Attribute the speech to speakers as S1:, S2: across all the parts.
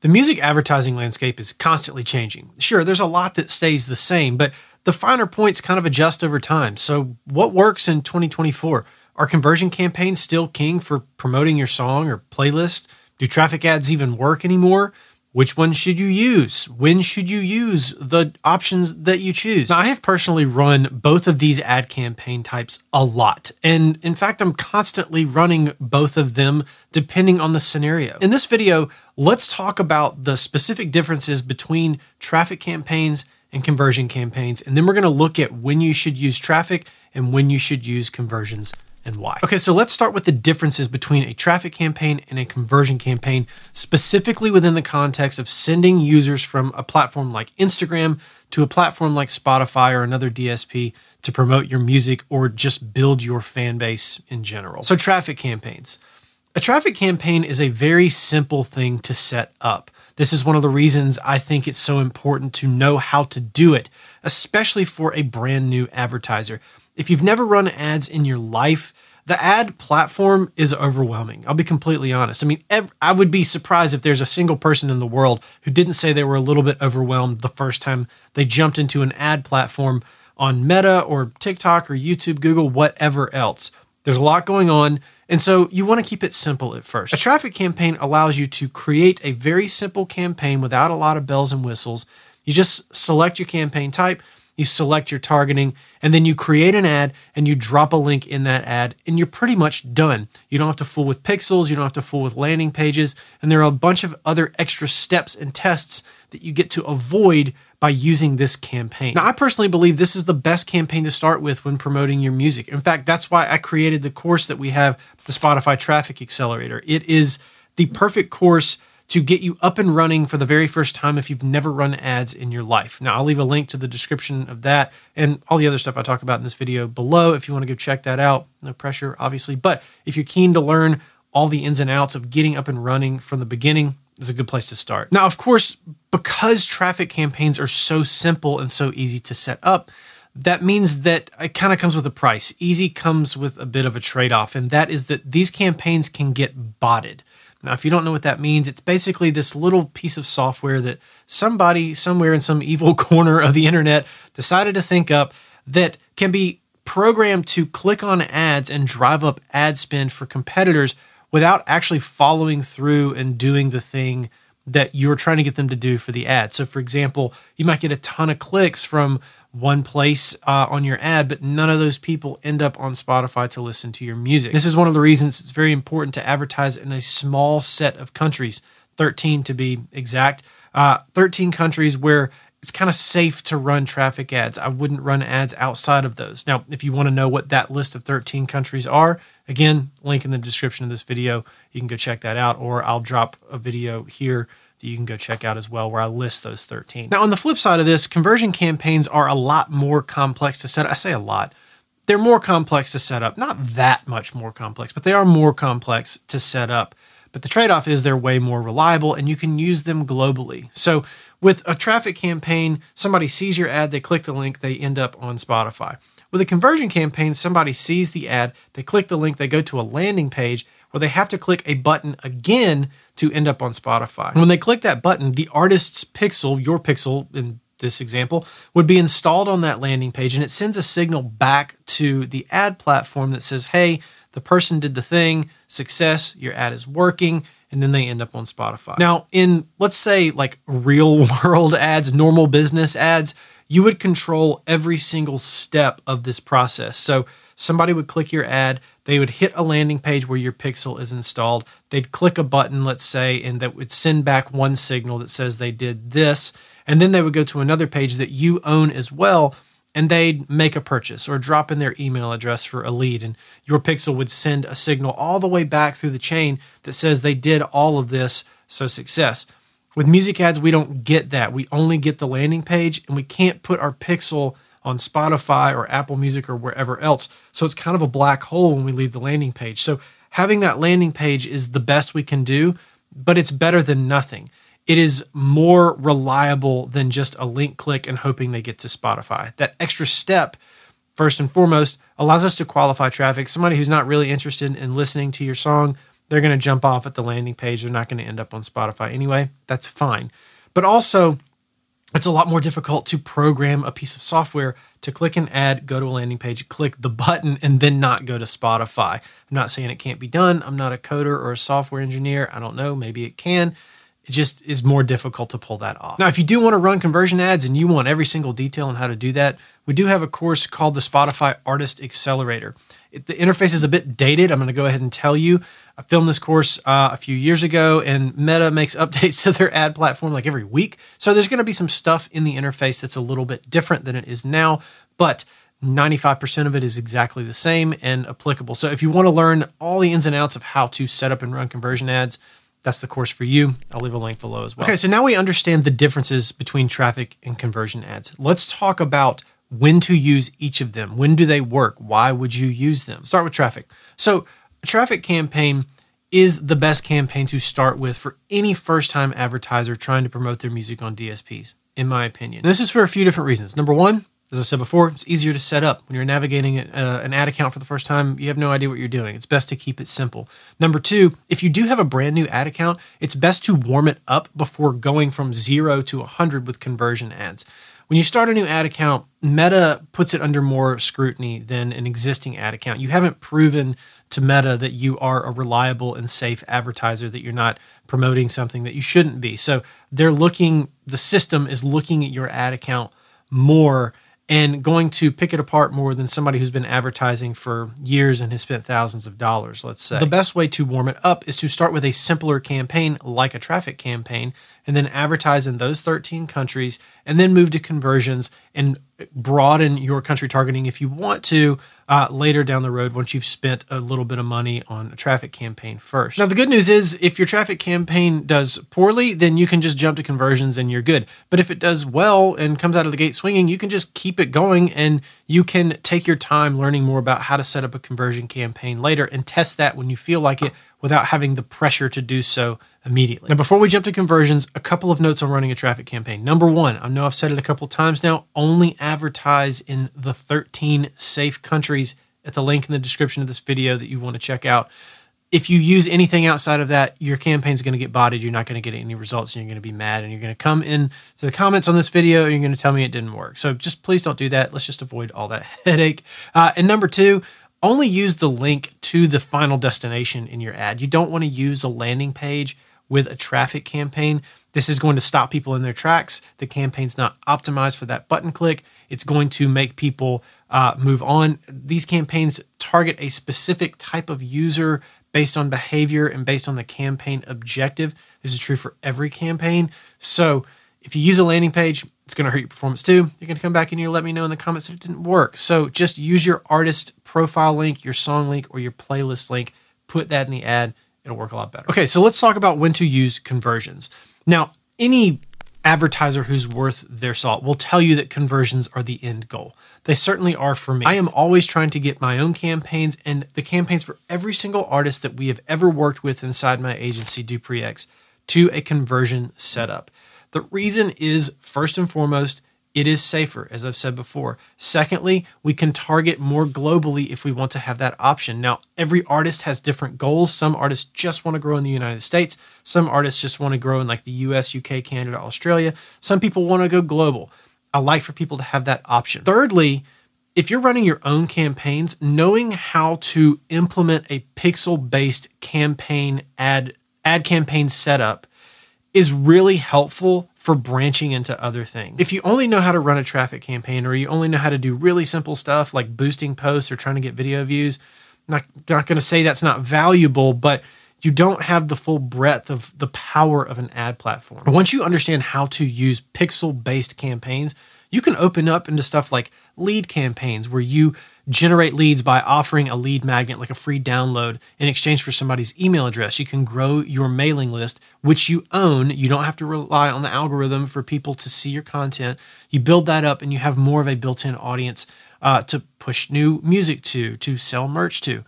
S1: The music advertising landscape is constantly changing. Sure, there's a lot that stays the same, but the finer points kind of adjust over time. So what works in 2024? Are conversion campaigns still king for promoting your song or playlist? Do traffic ads even work anymore? Which one should you use? When should you use the options that you choose? Now, I have personally run both of these ad campaign types a lot. And in fact, I'm constantly running both of them depending on the scenario. In this video, let's talk about the specific differences between traffic campaigns and conversion campaigns. And then we're going to look at when you should use traffic and when you should use conversions and why. Okay, so let's start with the differences between a traffic campaign and a conversion campaign, specifically within the context of sending users from a platform like Instagram to a platform like Spotify or another DSP to promote your music or just build your fan base in general. So traffic campaigns. A traffic campaign is a very simple thing to set up. This is one of the reasons I think it's so important to know how to do it, especially for a brand new advertiser. If you've never run ads in your life, the ad platform is overwhelming. I'll be completely honest. I mean, I would be surprised if there's a single person in the world who didn't say they were a little bit overwhelmed the first time they jumped into an ad platform on Meta or TikTok or YouTube, Google, whatever else. There's a lot going on. And so you want to keep it simple at first. A traffic campaign allows you to create a very simple campaign without a lot of bells and whistles. You just select your campaign type, you select your targeting, and then you create an ad and you drop a link in that ad and you're pretty much done. You don't have to fool with pixels, you don't have to fool with landing pages, and there are a bunch of other extra steps and tests that you get to avoid by using this campaign. Now, I personally believe this is the best campaign to start with when promoting your music. In fact, that's why I created the course that we have, the Spotify Traffic Accelerator. It is the perfect course to get you up and running for the very first time if you've never run ads in your life. Now, I'll leave a link to the description of that and all the other stuff I talk about in this video below if you want to go check that out. No pressure, obviously. But if you're keen to learn all the ins and outs of getting up and running from the beginning, is a good place to start. Now, of course, because traffic campaigns are so simple and so easy to set up, that means that it kind of comes with a price. Easy comes with a bit of a trade-off, and that is that these campaigns can get botted. Now, if you don't know what that means, it's basically this little piece of software that somebody somewhere in some evil corner of the internet decided to think up that can be programmed to click on ads and drive up ad spend for competitors without actually following through and doing the thing that you're trying to get them to do for the ad. So for example, you might get a ton of clicks from one place on your ad, but none of those people end up on Spotify to listen to your music. This is one of the reasons it's very important to advertise in a small set of countries, 13 to be exact, 13 countries where it's kind of safe to run traffic ads. I wouldn't run ads outside of those. Now, if you want to know what that list of 13 countries are, again, link in the description of this video. You can go check that out, or I'll drop a video here that you can go check out as well where I list those 13. Now, on the flip side of this, conversion campaigns are a lot more complex to set up. I say a lot. They're more complex to set up. Not that much more complex, but they are more complex to set up. But the trade-off is they're way more reliable and you can use them globally. So with a traffic campaign, somebody sees your ad, they click the link, they end up on Spotify. With a conversion campaign, somebody sees the ad, they click the link, they go to a landing page where they have to click a button again to end up on Spotify. When they click that button, the artist's pixel, your pixel in this example, would be installed on that landing page, and it sends a signal back to the ad platform that says, hey, the person did the thing, success, your ad is working, and then they end up on Spotify. Now, in, let's say, like real world ads, normal business ads, you would control every single step of this process. So somebody would click your ad, they would hit a landing page where your pixel is installed, they'd click a button, let's say, and that would send back one signal that says they did this, and then they would go to another page that you own as well, and they'd make a purchase or drop in their email address for a lead, and your pixel would send a signal all the way back through the chain that says they did all of this, so success. With music ads, we don't get that. We only get the landing page, and we can't put our pixel on Spotify or Apple Music or wherever else. So it's kind of a black hole when we leave the landing page. So having that landing page is the best we can do, but it's better than nothing. It is more reliable than just a link click and hoping they get to Spotify. That extra step, first and foremost, allows us to qualify traffic. Somebody who's not really interested in listening to your song, they're going to jump off at the landing page. They're not going to end up on Spotify anyway. That's fine. But also, it's a lot more difficult to program a piece of software to click an ad, go to a landing page, click the button, and then not go to Spotify. I'm not saying it can't be done. I'm not a coder or a software engineer. I don't know. Maybe it can. It just is more difficult to pull that off. Now, if you do want to run conversion ads and you want every single detail on how to do that, we do have a course called the Spotify Artist Accelerator. The interface is a bit dated. I'm going to go ahead and tell you. I filmed this course a few years ago, and Meta makes updates to their ad platform like every week. So there's going to be some stuff in the interface that's a little bit different than it is now, but 95% of it is exactly the same and applicable. So if you want to learn all the ins and outs of how to set up and run conversion ads, that's the course for you. I'll leave a link below as well. Okay, so now we understand the differences between traffic and conversion ads. Let's talk about when to use each of them. When do they work? Why would you use them? Start with traffic. So a traffic campaign is the best campaign to start with for any first-time advertiser trying to promote their music on DSPs, in my opinion. And this is for a few different reasons. Number one, as I said before, it's easier to set up. When you're navigating an ad account for the first time, you have no idea what you're doing. It's best to keep it simple. Number two, if you do have a brand new ad account, it's best to warm it up before going from 0 to 100 with conversion ads. When you start a new ad account, Meta puts it under more scrutiny than an existing ad account. You haven't proven to Meta that you are a reliable and safe advertiser, that you're not promoting something that you shouldn't be. So the system is looking at your ad account more and going to pick it apart more than somebody who's been advertising for years and has spent thousands of dollars, let's say. The best way to warm it up is to start with a simpler campaign like a traffic campaign, and then advertise in those 13 countries, and then move to conversions and broaden your country targeting if you want to later down the road once you've spent a little bit of money on a traffic campaign first. Now, the good news is if your traffic campaign does poorly, then you can just jump to conversions and you're good. But if it does well and comes out of the gate swinging, you can just keep it going, and you can take your time learning more about how to set up a conversion campaign later and test that when you feel like it without having the pressure to do so immediately. Now, before we jump to conversions, a couple of notes on running a traffic campaign. Number one, I know I've said it a couple of times now, only advertise in the 13 safe countries at the link in the description of this video that you want to check out. If you use anything outside of that, your campaign's going to get botted. You're not going to get any results, and you're going to be mad, and you're going to come in to the comments on this video and you're going to tell me it didn't work. So just please don't do that. Let's just avoid all that headache. And number two, only use the link to the final destination in your ad. You don't want to use a landing page with a traffic campaign. This is going to stop people in their tracks. The campaign's not optimized for that button click. It's going to make people move on. These campaigns target a specific type of user based on behavior and based on the campaign objective. This is true for every campaign. So if you use a landing page, it's going to hurt your performance too. You're going to come back and you'll let me know in the comments that it didn't work. So just use your artist profile link, your song link, or your playlist link. Put that in the ad. It'll work a lot better. Okay, so let's talk about when to use conversions. Now, any advertiser who's worth their salt will tell you that conversions are the end goal. They certainly are for me. I am always trying to get my own campaigns and the campaigns for every single artist that we have ever worked with inside my agency, DuPree to a conversion setup. The reason is, first and foremost, it is safer, as I've said before. Secondly, we can target more globally if we want to have that option. Now, every artist has different goals. Some artists just want to grow in the United States. Some artists just want to grow in like the US, UK, Canada, Australia. Some people want to go global. I like for people to have that option. Thirdly, if you're running your own campaigns, knowing how to implement a pixel-based campaign ad campaign setup is really helpful for branching into other things. If you only know how to run a traffic campaign, or you only know how to do really simple stuff like boosting posts or trying to get video views, I'm not going to say that's not valuable, but you don't have the full breadth of the power of an ad platform. Once you understand how to use pixel-based campaigns, you can open up into stuff like lead campaigns, where you generate leads by offering a lead magnet, like a free download, in exchange for somebody's email address. You can grow your mailing list, which you own. You don't have to rely on the algorithm for people to see your content. You build that up and you have more of a built-in audience to push new music to sell merch to.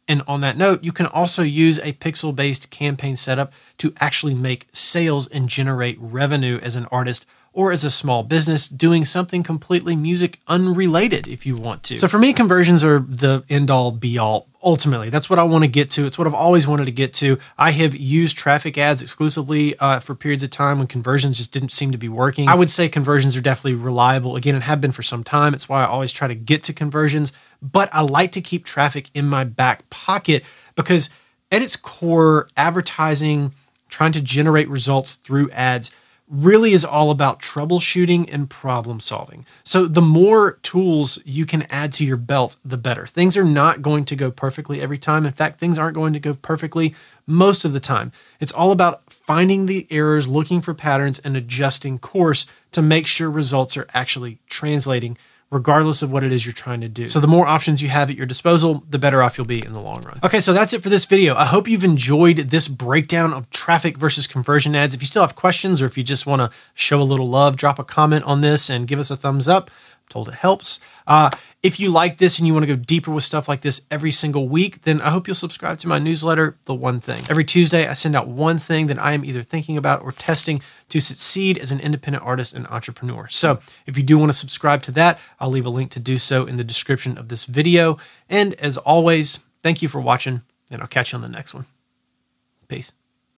S1: And on that note, you can also use a pixel-based campaign setup to actually make sales and generate revenue as an artist or as a small business doing something completely music unrelated if you want to. So for me, conversions are the end-all be-all. Ultimately, that's what I want to get to. It's what I've always wanted to get to. I have used traffic ads exclusively for periods of time when conversions just didn't seem to be working. I would say conversions are definitely reliable, again, and have been for some time. It's why I always try to get to conversions, but I like to keep traffic in my back pocket because at its core, advertising, trying to generate results through ads really is all about troubleshooting and problem solving. So the more tools you can add to your belt, the better. Things are not going to go perfectly every time. In fact, things aren't going to go perfectly most of the time. It's all about finding the errors, looking for patterns, and adjusting course to make sure results are actually translating regardless of what it is you're trying to do. So the more options you have at your disposal, the better off you'll be in the long run. Okay, so that's it for this video. I hope you've enjoyed this breakdown of traffic versus conversion ads. If you still have questions or if you just want to show a little love, drop a comment on this and give us a thumbs up. I'm told it helps. If you like this and you want to go deeper with stuff like this every single week, then I hope you'll subscribe to my newsletter, The One Thing. Every Tuesday, I send out one thing that I am either thinking about or testing to succeed as an independent artist and entrepreneur. So if you do want to subscribe to that, I'll leave a link to do so in the description of this video. And as always, thank you for watching, and I'll catch you on the next one. Peace.